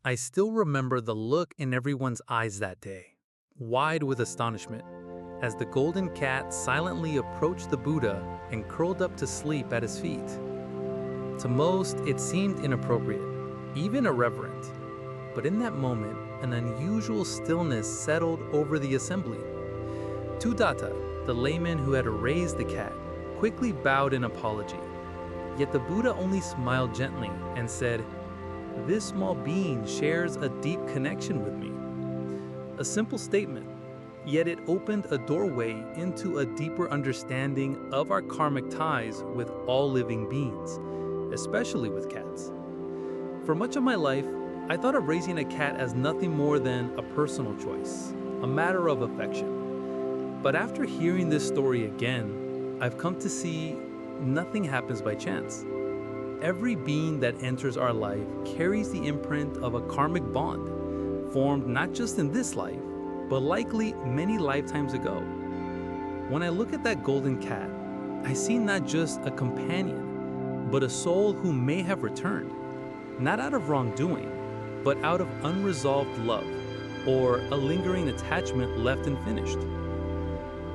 I still remember the look in everyone's eyes that day, wide with astonishment, as the golden cat silently approached the Buddha and curled up to sleep at his feet. To most, it seemed inappropriate, even irreverent. But in that moment, an unusual stillness settled over the assembly. Tudatta, the layman who had raised the cat, quickly bowed in apology. Yet the Buddha only smiled gently and said, "This small being shares a deep connection with me." A simple statement, yet it opened a doorway into a deeper understanding of our karmic ties with all living beings, especially with cats. For much of my life, I thought of raising a cat as nothing more than a personal choice, a matter of affection. But after hearing this story again, I've come to see nothing happens by chance. Every being that enters our life carries the imprint of a karmic bond, formed not just in this life, but likely many lifetimes ago. When I look at that golden cat, I see not just a companion, but a soul who may have returned, not out of wrongdoing, but out of unresolved love, or a lingering attachment left unfinished.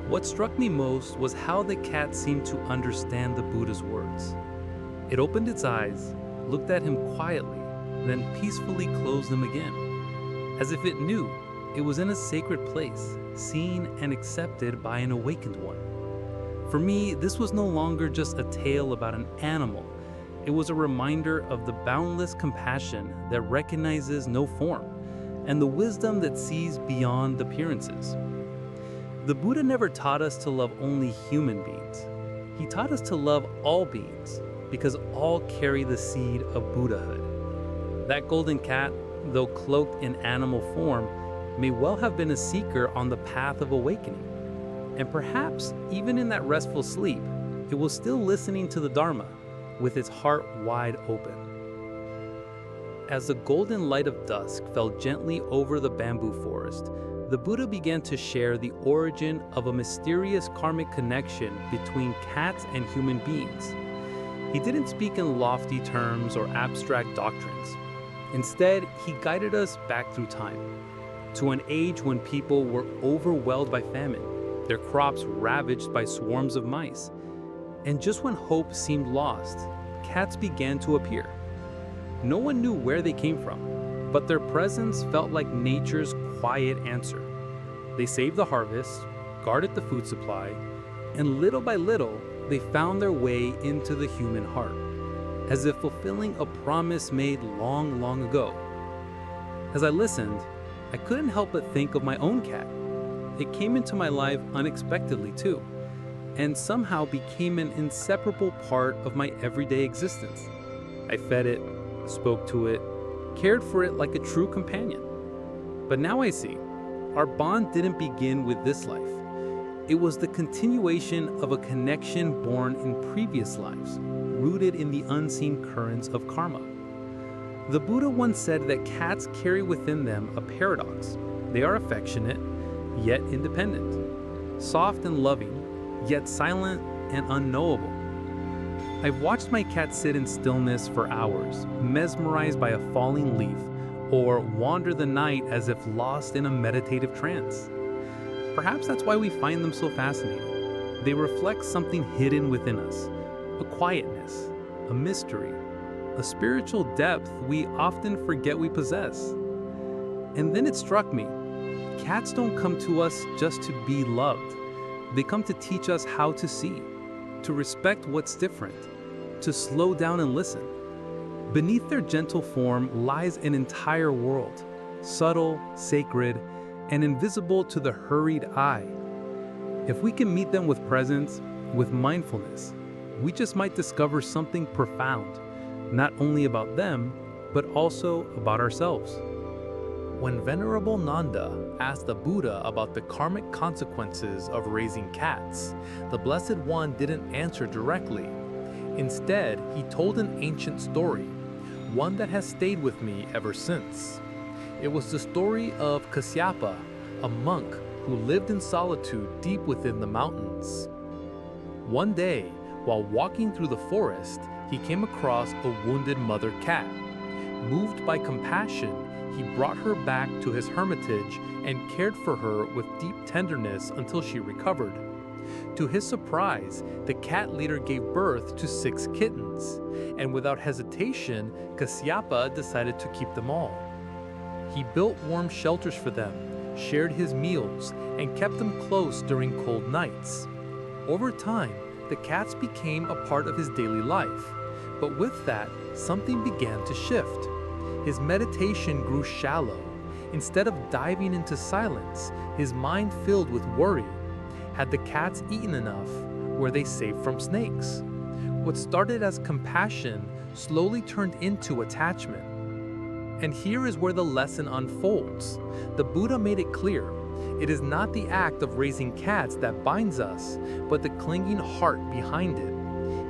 What struck me most was how the cat seemed to understand the Buddha's words. It opened its eyes, looked at him quietly, then peacefully closed them again, as if it knew it was in a sacred place, seen and accepted by an awakened one. For me, this was no longer just a tale about an animal. It was a reminder of the boundless compassion that recognizes no form, and the wisdom that sees beyond appearances. The Buddha never taught us to love only human beings. He taught us to love all beings, because all carry the seed of Buddhahood. That golden cat, though cloaked in animal form, may well have been a seeker on the path of awakening. And perhaps, even in that restful sleep, it was still listening to the Dharma, with its heart wide open. As the golden light of dusk fell gently over the bamboo forest, the Buddha began to share the origin of a mysterious karmic connection between cats and human beings. He didn't speak in lofty terms or abstract doctrines. Instead, he guided us back through time, to an age when people were overwhelmed by famine, their crops ravaged by swarms of mice. And just when hope seemed lost, cats began to appear. No one knew where they came from, but their presence felt like nature's quiet answer. They saved the harvest, guarded the food supply, and little by little, they found their way into the human heart, as if fulfilling a promise made long, long ago. As I listened, I couldn't help but think of my own cat. It came into my life unexpectedly too, and somehow became an inseparable part of my everyday existence. I fed it, spoke to it, cared for it like a true companion. But now I see, our bond didn't begin with this life. It was the continuation of a connection born in previous lives, rooted in the unseen currents of karma. The Buddha once said that cats carry within them a paradox. They are affectionate, yet independent, soft and loving, yet silent and unknowable. I've watched my cat sit in stillness for hours, mesmerized by a falling leaf, or wander the night as if lost in a meditative trance. Perhaps that's why we find them so fascinating. They reflect something hidden within us, a quietness, a mystery, a spiritual depth we often forget we possess. And then it struck me, cats don't come to us just to be loved. They come to teach us how to see, to respect what's different, to slow down and listen. Beneath their gentle form lies an entire world, subtle, sacred, and invisible to the hurried eye. If we can meet them with presence, with mindfulness, we just might discover something profound, not only about them, but also about ourselves. When Venerable Nanda asked the Buddha about the karmic consequences of raising cats, the Blessed One didn't answer directly. Instead, he told an ancient story, one that has stayed with me ever since. It was the story of Kasyapa, a monk who lived in solitude deep within the mountains. One day, while walking through the forest, he came across a wounded mother cat. Moved by compassion, he brought her back to his hermitage and cared for her with deep tenderness until she recovered. To his surprise, the cat later gave birth to 6 kittens, and without hesitation, Kasyapa decided to keep them all. He built warm shelters for them, shared his meals, and kept them close during cold nights. Over time, the cats became a part of his daily life, but with that, something began to shift. His meditation grew shallow. Instead of diving into silence, his mind filled with worry. Had the cats eaten enough? Were they safe from snakes? What started as compassion slowly turned into attachment. And here is where the lesson unfolds. The Buddha made it clear. It is not the act of raising cats that binds us, but the clinging heart behind it.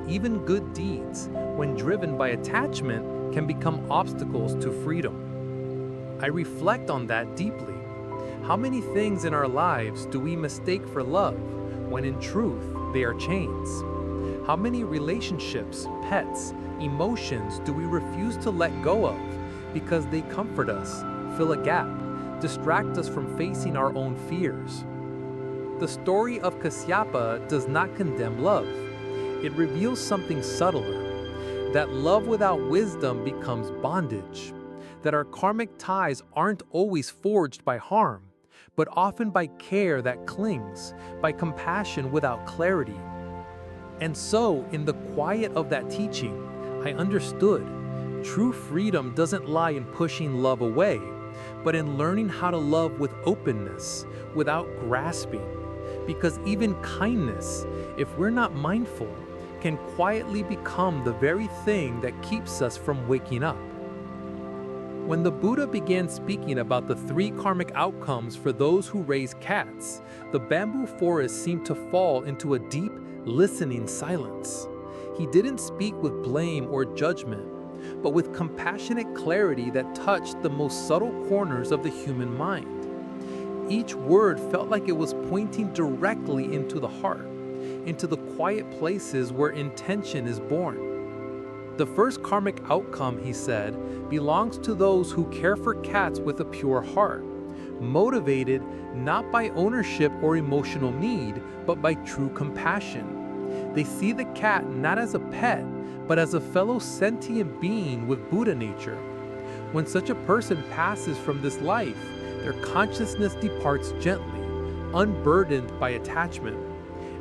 Even good deeds, when driven by attachment, can become obstacles to freedom. I reflect on that deeply. How many things in our lives do we mistake for love, when in truth they are chains? How many relationships, pets, emotions do we refuse to let go of because they comfort us, fill a gap, distract us from facing our own fears? The story of Kasyapa does not condemn love. It reveals something subtler, that love without wisdom becomes bondage, that our karmic ties aren't always forged by harm, but often by care that clings, by compassion without clarity. And so, in the quiet of that teaching, I understood true freedom doesn't lie in pushing love away, but in learning how to love with openness, without grasping. Because even kindness, if we're not mindful, can quietly become the very thing that keeps us from waking up. When the Buddha began speaking about the 3 karmic outcomes for those who raise cats, the bamboo forest seemed to fall into a deep, listening silence. He didn't speak with blame or judgment, but with compassionate clarity that touched the most subtle corners of the human mind. Each word felt like it was pointing directly into the heart, into the quiet places where intention is born. The first karmic outcome, he said, belongs to those who care for cats with a pure heart, motivated not by ownership or emotional need, but by true compassion. They see the cat not as a pet, but as a fellow sentient being with Buddha nature. When such a person passes from this life, their consciousness departs gently, unburdened by attachment.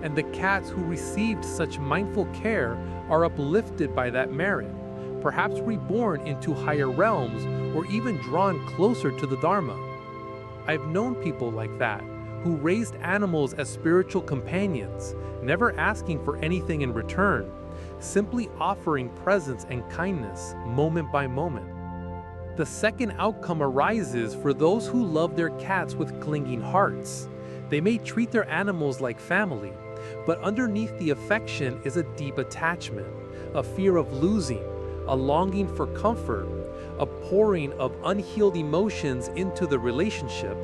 And the cats who received such mindful care are uplifted by that merit, perhaps reborn into higher realms or even drawn closer to the Dharma. I've known people like that, who raised animals as spiritual companions, never asking for anything in return, simply offering presence and kindness moment by moment. The second outcome arises for those who love their cats with clinging hearts. They may treat their animals like family, but underneath the affection is a deep attachment, a fear of losing, a longing for comfort, a pouring of unhealed emotions into the relationship.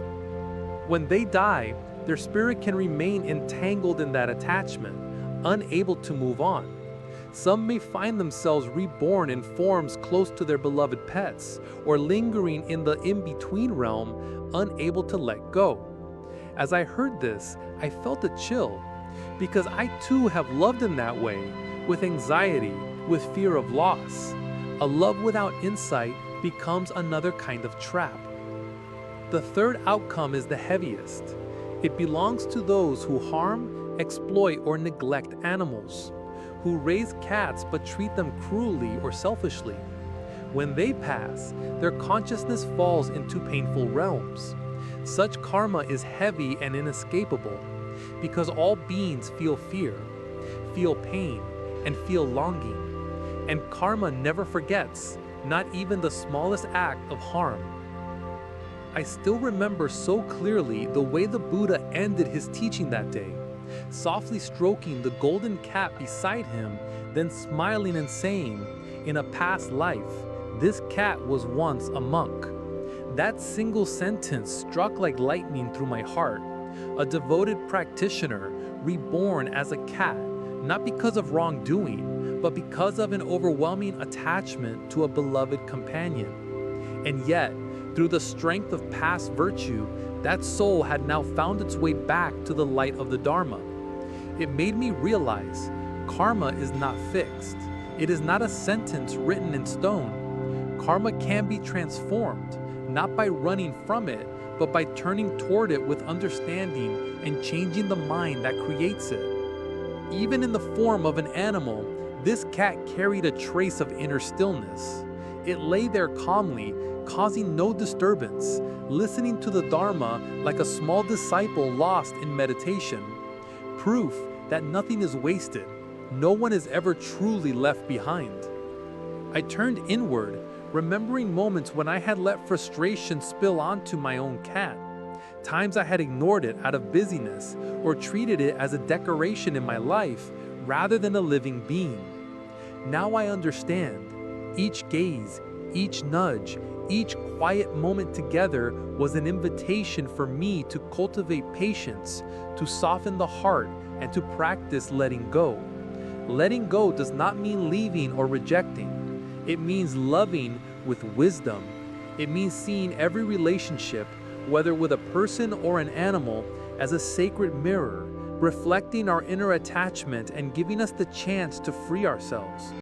When they die, their spirit can remain entangled in that attachment, unable to move on. Some may find themselves reborn in forms close to their beloved pets, or lingering in the in-between realm, unable to let go. As I heard this, I felt a chill, because I too have loved in that way, with anxiety, with fear of loss. A love without insight becomes another kind of trap. The third outcome is the heaviest. It belongs to those who harm, exploit, or neglect animals, who raise cats but treat them cruelly or selfishly. When they pass, their consciousness falls into painful realms. Such karma is heavy and inescapable, because all beings feel fear, feel pain, and feel longing. And karma never forgets, not even the smallest act of harm. I still remember so clearly the way the Buddha ended his teaching that day, softly stroking the golden cat beside him, then smiling and saying, "In a past life, this cat was once a monk." That single sentence struck like lightning through my heart. A devoted practitioner, reborn as a cat, not because of wrongdoing, but because of an overwhelming attachment to a beloved companion. And yet, Through the strength of past virtue, that soul had now found its way back to the light of the Dharma. It made me realize karma is not fixed. It is not a sentence written in stone. Karma can be transformed, not by running from it, but by turning toward it with understanding and changing the mind that creates it. Even in the form of an animal, this cat carried a trace of inner stillness. It lay there calmly, causing no disturbance, listening to the Dharma like a small disciple lost in meditation. Proof that nothing is wasted. No one is ever truly left behind. I turned inward, remembering moments when I had let frustration spill onto my own cat. Times I had ignored it out of busyness or treated it as a decoration in my life rather than a living being. Now I understand. Each gaze, each nudge, each quiet moment together was an invitation for me to cultivate patience, to soften the heart, and to practice letting go. Letting go does not mean leaving or rejecting. It means loving with wisdom. It means seeing every relationship, whether with a person or an animal, as a sacred mirror, reflecting our inner attachment and giving us the chance to free ourselves.